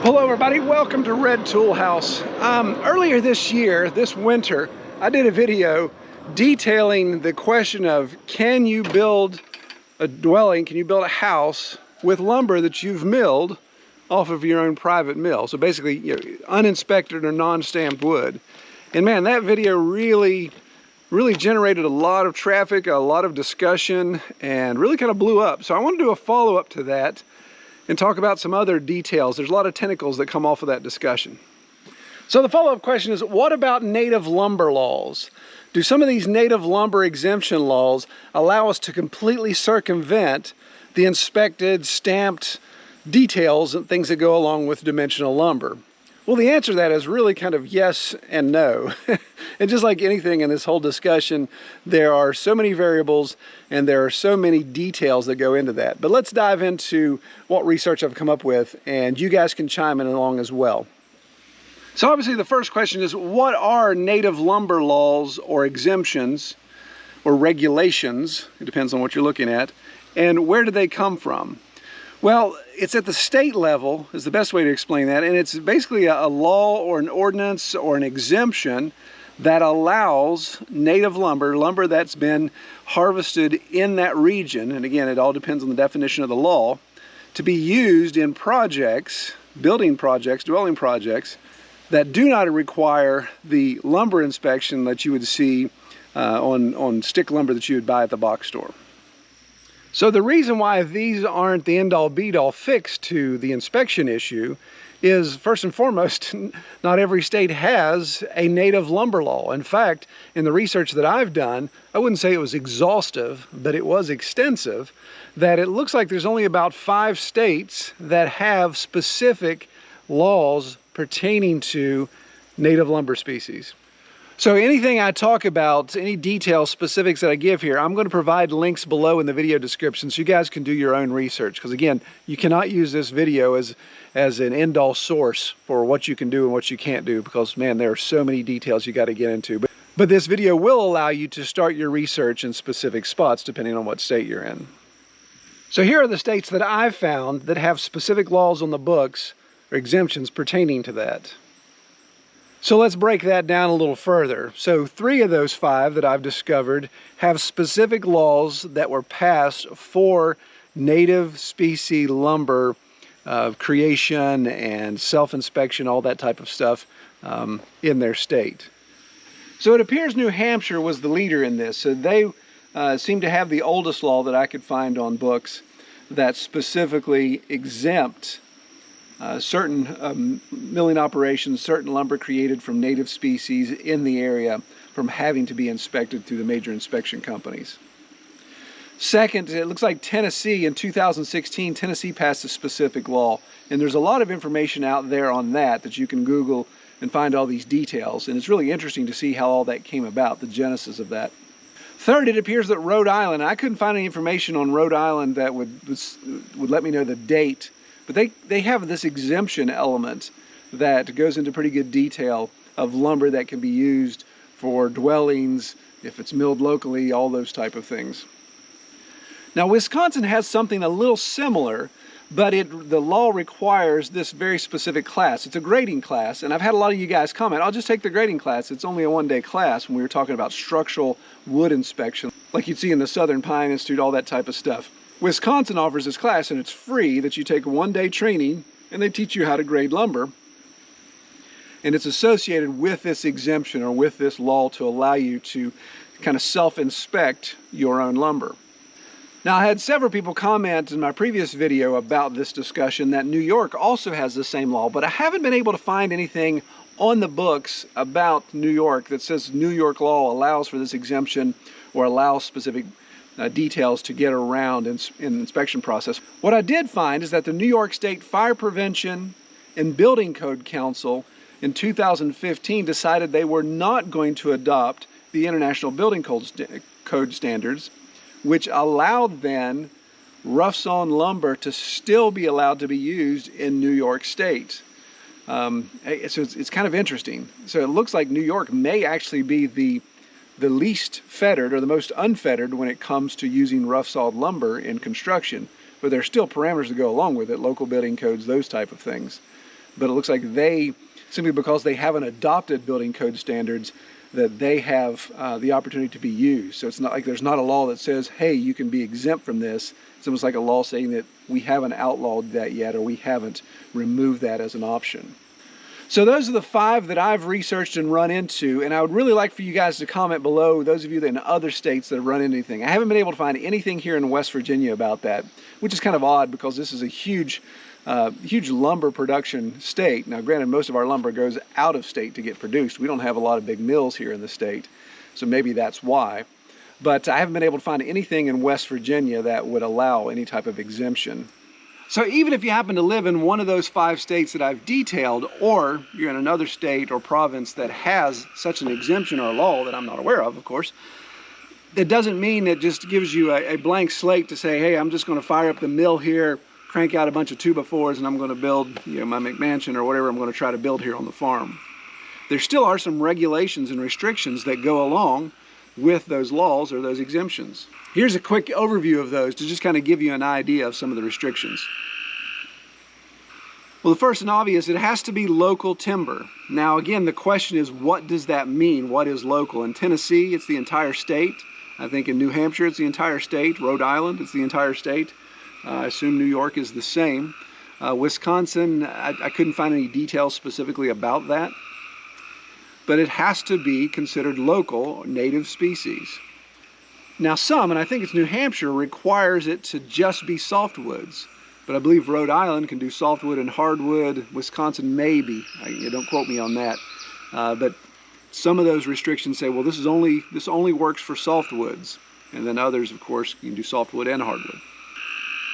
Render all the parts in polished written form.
Hello everybody, welcome to Red Tool House. Earlier this year, this winter, I did a video detailing the question of can you build a dwelling, can you build a house with lumber that you've milled off of your own private mill. So basically, uninspected or non-stamped wood. And man, that video really generated a lot of traffic, a lot of discussion, and really kind of blew up. So I want to do a follow-up to that and talk about some other details. There's a lot of tentacles that come off of that discussion. So the follow-up question is, what about native lumber laws? Do some of these native lumber exemption laws allow us to completely circumvent the inspected, stamped details and things that go along with dimensional lumber? Well, the answer to that is really kind of yes and no. And just like anything in this whole discussion, there are so many variables and there are so many details that go into that. But let's dive into what research I've come up with, and you guys can chime in along as well. So obviously the first question is, what are native lumber laws or exemptions or regulations? It depends on what you're looking at. And where do they come from? Well, it's at the state level is the best way to explain that, and it's basically a law or an ordinance or an exemption that allows native lumber that's been harvested in that region, and again, it all depends on the definition of the law, to be used in projects, building projects, dwelling projects, that do not require the lumber inspection that you would see on stick lumber that you would buy at the box store. So the reason why these aren't the end-all be-all fix to the inspection issue is, first and foremost, not every state has a native lumber law. In fact, in the research that I've done, I wouldn't say it was exhaustive, but it was extensive, that it looks like there's only about 5 states that have specific laws pertaining to native lumber species. So anything I talk about, any details, specifics that I give here, I'm going to provide links below in the video description so you guys can do your own research. Because again, you cannot use this video as an end-all source for what you can do and what you can't do, because man, there are so many details you got to get into. But this video will allow you to start your research in specific spots depending on what state you're in. So here are the states that I've found that have specific laws on the books or exemptions pertaining to that. So let's break that down a little further. So 3 of those 5 that I've discovered have specific laws that were passed for native species lumber creation and self-inspection, all that type of stuff in their state. So it appears New Hampshire was the leader in this. So they seem to have the oldest law that I could find on books that specifically exempt certain milling operations, certain lumber created from native species in the area from having to be inspected through the major inspection companies. Second, it looks like Tennessee in 2016, Tennessee passed a specific law, and there's a lot of information out there on that you can Google and find all these details, and it's really interesting to see how all that came about, the genesis of that. Third, it appears that Rhode Island, I couldn't find any information on Rhode Island that would let me know the date, but they have this exemption element that goes into pretty good detail of lumber that can be used for dwellings, if it's milled locally, all those type of things. Now, Wisconsin has something a little similar, but the law requires this very specific class. It's a grading class, and I've had a lot of you guys comment, I'll just take the grading class. It's only a 1-day class when we were talking about structural wood inspection, like you'd see in the Southern Pine Institute, all that type of stuff. Wisconsin offers this class, and it's free, that you take a 1-day training and they teach you how to grade lumber, and it's associated with this exemption or with this law to allow you to kind of self-inspect your own lumber. Now, I had several people comment in my previous video about this discussion that New York also has the same law, but I haven't been able to find anything on the books about New York that says New York law allows for this exemption or allows specific details to get around in the inspection process. What I did find is that the New York State Fire Prevention and Building Code Council in 2015 decided they were not going to adopt the International Building Code Standards, which allowed then rough-sawn lumber to still be allowed to be used in New York State. So it's kind of interesting. So it looks like New York may actually be the least fettered or the most unfettered when it comes to using rough-sawed lumber in construction, but there's still parameters to go along with it, local building codes, those type of things. but it looks like they, simply because they haven't adopted building code standards, that they have the opportunity to be used. So it's not like there's not a law that says, hey, you can be exempt from this. It's almost like a law saying that we haven't outlawed that yet, or we haven't removed that as an option. So those are the 5 that I've researched and run into, and I would really like for you guys to comment below, those of you that in other states that have run into anything. I haven't been able to find anything here in West Virginia about that, which is kind of odd because this is a huge lumber production state. Now granted, most of our lumber goes out of state to get produced. We don't have a lot of big mills here in the state, so maybe that's why. But I haven't been able to find anything in West Virginia that would allow any type of exemption. So even if you happen to live in one of those 5 states that I've detailed, or you're in another state or province that has such an exemption or law that I'm not aware of course, it doesn't mean it just gives you a blank slate to say, hey, I'm just going to fire up the mill here, crank out a bunch of 2x4s, and I'm going to build, my McMansion or whatever I'm going to try to build here on the farm. There still are some regulations and restrictions that go along with those laws or those exemptions. Here's a quick overview of those to just kind of give you an idea of some of the restrictions. Well, the first and obvious, it has to be local timber. Now again, the question is, what does that mean? What is local? In Tennessee, it's the entire state. I think in New Hampshire, it's the entire state. Rhode Island, it's the entire state. I assume New York is the same. Wisconsin, I couldn't find any details specifically about that. But it has to be considered local, native species. Now some, and I think it's New Hampshire, requires it to just be softwoods. But I believe Rhode Island can do softwood and hardwood. Wisconsin maybe. Don't quote me on that. But some of those restrictions say, well, this only works for softwoods. And then others, of course, you can do softwood and hardwood.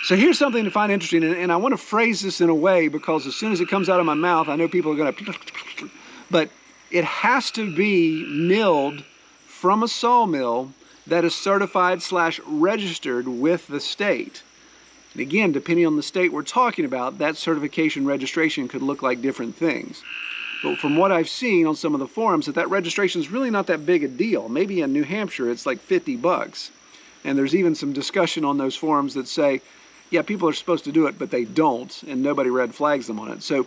So here's something to find interesting, and I want to phrase this in a way because as soon as it comes out of my mouth, I know people are going to, but it has to be milled from a sawmill that is certified / registered with the state. And again, depending on the state we're talking about, that certification registration could look like different things. But from what I've seen on some of the forums, that registration is really not that big a deal. Maybe in New Hampshire, it's like $50. And there's even some discussion on those forums that say, yeah, people are supposed to do it, but they don't, and nobody red flags them on it. So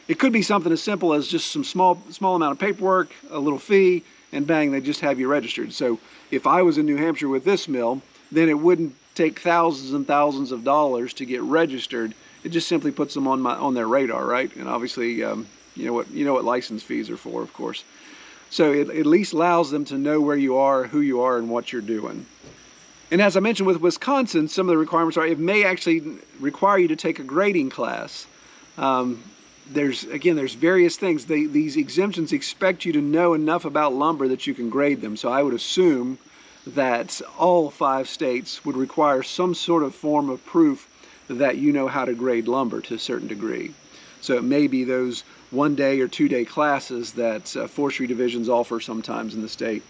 it could be something as simple as just some small amount of paperwork, a little fee, and bang, they just have you registered. So if I was in New Hampshire with this mill, then it wouldn't take thousands and thousands of dollars to get registered. It just simply puts them on their radar, right? And obviously, you know what license fees are for, of course. So it at least allows them to know where you are, who you are, and what you're doing. And as I mentioned with Wisconsin, some of the requirements are, it may actually require you to take a grading class. There's various things. These exemptions expect you to know enough about lumber that you can grade them. So I would assume that all 5 states would require some sort of form of proof that you know how to grade lumber to a certain degree. So it may be those 1-day or 2-day classes that forestry divisions offer sometimes in the state,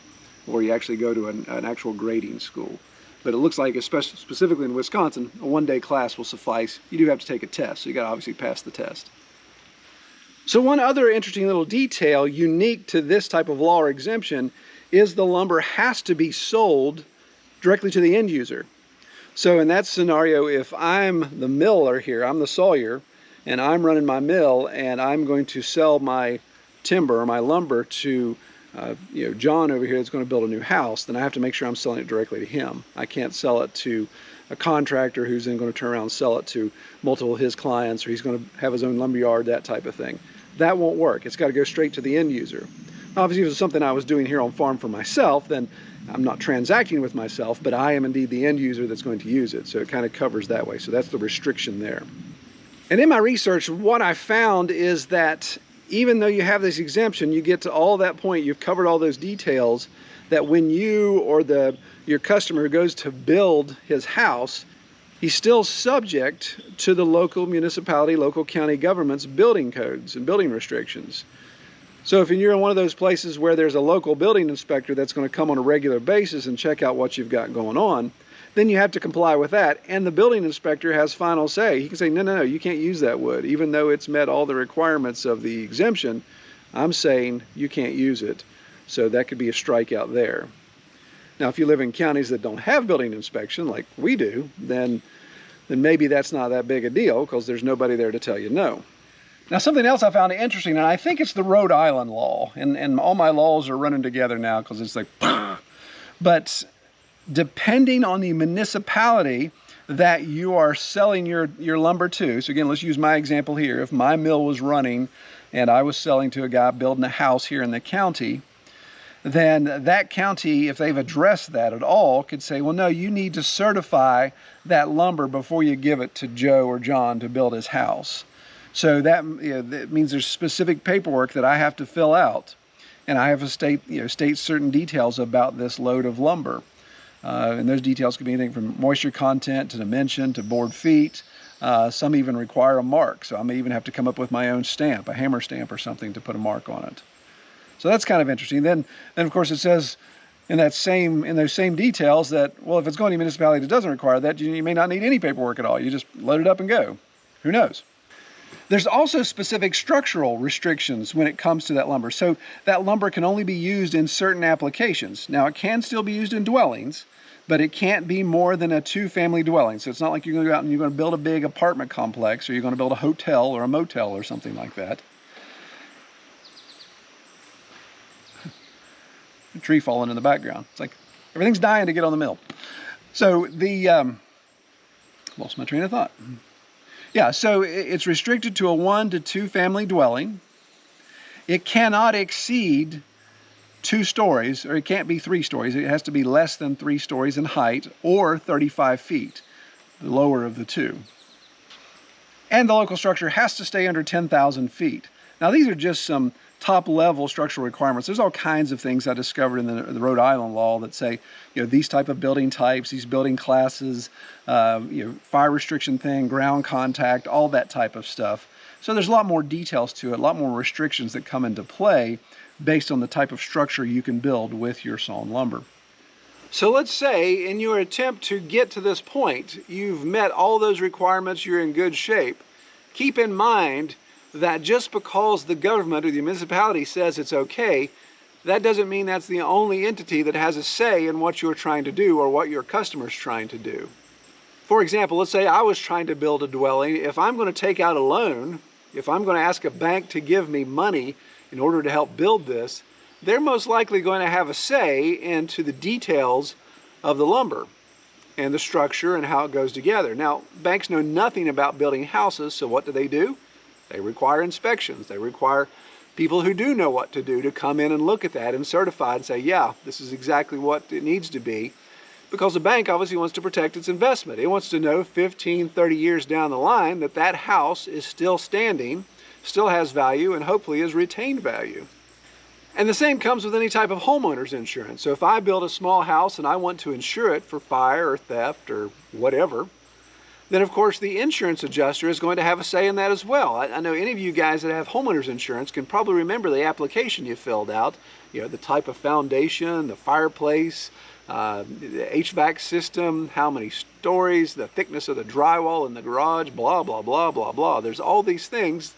or you actually go to an actual grading school. But it looks like, especially specifically in Wisconsin, a 1-day class will suffice. You do have to take a test, so you got to obviously pass the test. So one other interesting little detail unique to this type of law or exemption is the lumber has to be sold directly to the end user. So in that scenario, if I'm the miller here, I'm the sawyer, and I'm running my mill, and I'm going to sell my timber or my lumber to John over here that's going to build a new house, then I have to make sure I'm selling it directly to him. I can't sell it to a contractor who's then going to turn around and sell it to multiple of his clients, or he's going to have his own lumberyard, that type of thing. That won't work. It's got to go straight to the end user. Obviously, if it was something I was doing here on farm for myself, then I'm not transacting with myself, but I am indeed the end user that's going to use it. So it kind of covers that way. So that's the restriction there. And in my research, what I found is that even though you have this exemption, you get to all that point, you've covered all those details, that when you or your customer goes to build his house, he's still subject to the local municipality, local county government's building codes and building restrictions. So if you're in one of those places where there's a local building inspector that's going to come on a regular basis and check out what you've got going on, then you have to comply with that, and the building inspector has final say. He can say, no, you can't use that wood. Even though it's met all the requirements of the exemption, I'm saying you can't use it. So that could be a strikeout there. Now, if you live in counties that don't have building inspection like we do, then maybe that's not that big a deal because there's nobody there to tell you no. Now, something else I found interesting, and I think it's the Rhode Island law, and all my laws are running together now because it's like, but depending on the municipality that you are selling your lumber to, so again, let's use my example here. If my mill was running and I was selling to a guy building a house here in the county, then that county, if they've addressed that at all, could say, well, no, you need to certify that lumber before you give it to Joe or John to build his house. So that, that means there's specific paperwork that I have to fill out, and I have to state certain details about this load of lumber. And those details could be anything from moisture content to dimension to board feet. Some even require a mark, so I may even have to come up with my own stamp, a hammer stamp or something, to put a mark on it. So that's kind of interesting. Then of course it says in those same details that, well, if it's going to a municipality that doesn't require that, you may not need any paperwork at all. You just load it up and go. Who knows? There's also specific structural restrictions when it comes to that lumber. So that lumber can only be used in certain applications. Now, it can still be used in dwellings, but it can't be more than a 2-family dwelling. So it's not like you're going to go out and you're going to build a big apartment complex, or you're going to build a hotel or a motel or something like that. A tree falling in the background. It's like everything's dying to get on the mill. So lost my train of thought. Yeah, so it's restricted to a 1 to 2 family dwelling. It cannot exceed 2 stories, or it can't be 3 stories. It has to be less than 3 stories in height, or 35 feet, the lower of the two. And the local structure has to stay under 10,000 feet. Now, these are just some top-level structural requirements. There's all kinds of things I discovered in the Rhode Island law that say, these type of building types, these building classes, fire restriction thing, ground contact, all that type of stuff. So there's a lot more details to it, a lot more restrictions that come into play based on the type of structure you can build with your sawn lumber. So let's say in your attempt to get to this point, you've met all those requirements, you're in good shape. Keep in mind that just because the government or the municipality says it's okay, that doesn't mean that's the only entity that has a say in what you're trying to do or what your customer's trying to do. For example, let's say I was trying to build a dwelling. If I'm going to take out a loan, if I'm going to ask a bank to give me money in order to help build this, they're most likely going to have a say into the details of the lumber and the structure and how it goes together. Now, banks know nothing about building houses, so what do? They require inspections. They require people who do know what to do to come in and look at that and certify and say, yeah, this is exactly what it needs to be. Because the bank obviously wants to protect its investment. It wants to know 15, 30 years down the line that that house is still standing, still has value, and hopefully has retained value. And the same comes with any type of homeowner's insurance. So if I build a small house and I want to insure it for fire or theft or whatever, then of course the insurance adjuster is going to have a say in that as well. I know any of you guys that have homeowners insurance can probably remember the application you filled out, the type of foundation, the fireplace, the HVAC system, how many stories, the thickness of the drywall in the garage, blah, blah, blah, blah, blah. There's all these things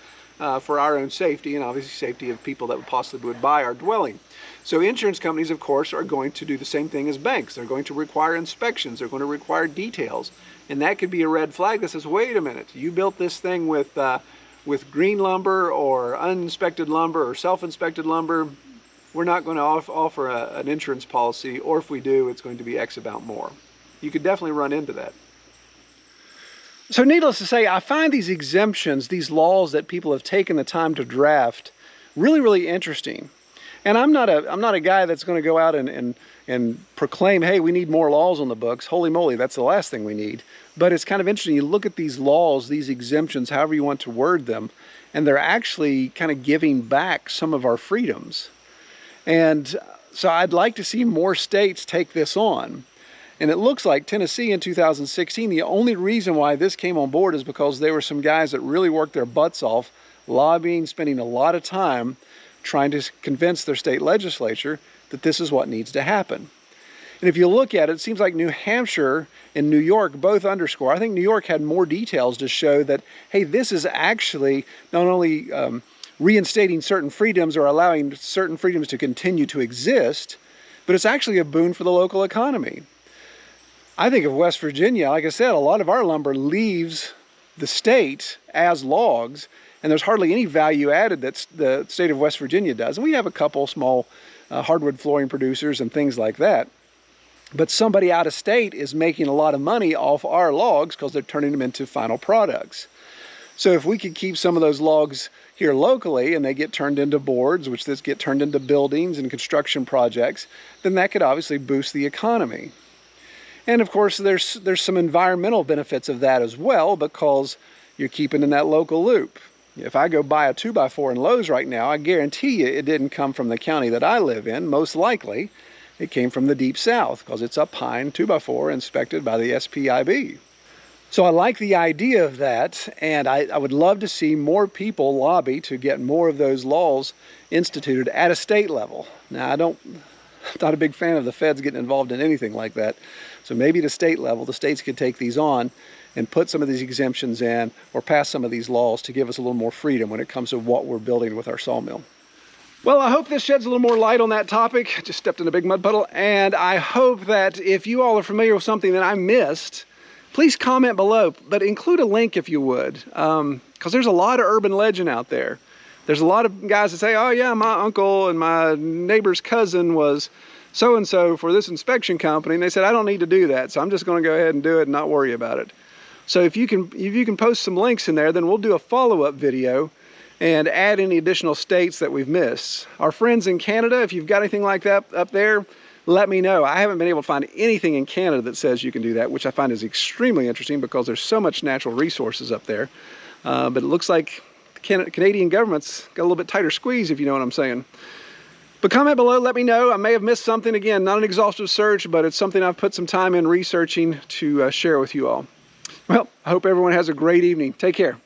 for our own safety and obviously safety of people that possibly would buy our dwelling. So insurance companies, of course, are going to do the same thing as banks. They're going to require inspections. They're going to require details. And that could be a red flag that says, wait a minute, you built this thing with green lumber or uninspected lumber or self-inspected lumber. We're not going to offer an insurance policy, or if we do, it's going to be X amount more. You could definitely run into that. So needless to say, I find these exemptions, these laws that people have taken the time to draft, really, really interesting. And I'm not a guy that's going to go out and proclaim, hey, we need more laws on the books. Holy moly, that's the last thing we need. But it's kind of interesting. You look at these laws, these exemptions, however you want to word them, and they're actually kind of giving back some of our freedoms. And so I'd like to see more states take this on. And it looks like Tennessee in 2016, the only reason why this came on board is because there were some guys that really worked their butts off, lobbying, spending a lot of time trying to convince their state legislature that this is what needs to happen. And if you look at it, it seems like New Hampshire and New York both underscore. I think New York had more details to show that, hey, this is actually not only reinstating certain freedoms or allowing certain freedoms to continue to exist, but it's actually a boon for the local economy. I think of West Virginia, like I said, a lot of our lumber leaves the state as logs, and there's hardly any value added that the state of West Virginia does. And we have a couple small hardwood flooring producers and things like that. But somebody out of state is making a lot of money off our logs because they're turning them into final products. So if we could keep some of those logs here locally and they get turned into boards, which this get turned into buildings and construction projects, then that could obviously boost the economy. And of course, there's some environmental benefits of that as well, because you're keeping in that local loop. If I go buy a 2x4 in Lowe's right now, I guarantee you it didn't come from the county that I live in. Most likely, it came from the deep south, because it's a pine 2x4 inspected by the SPIB. So I like the idea of that, and I would love to see more people lobby to get more of those laws instituted at a state level. Now, I'm not a big fan of the feds getting involved in anything like that. So maybe at a state level, the states could take these on and put some of these exemptions in, or pass some of these laws to give us a little more freedom when it comes to what we're building with our sawmill. Well, I hope this sheds a little more light on that topic. Just stepped in a big mud puddle, and I hope that if you all are familiar with something that I missed, please comment below, but include a link if you would, because there's a lot of urban legend out there. There's a lot of guys that say, oh yeah, my uncle and my neighbor's cousin was so-and-so for this inspection company, and they said, I don't need to do that, so I'm just gonna go ahead and do it and not worry about it. So if you can post some links in there, then we'll do a follow-up video and add any additional states that we've missed. Our friends in Canada, if you've got anything like that up there, let me know. I haven't been able to find anything in Canada that says you can do that, which I find is extremely interesting because there's so much natural resources up there. But it looks like the Canadian government's got a little bit tighter squeeze, if you know what I'm saying. But comment below, let me know. I may have missed something. Again, not an exhaustive search, but it's something I've put some time in researching to share with you all. Well, I hope everyone has a great evening. Take care.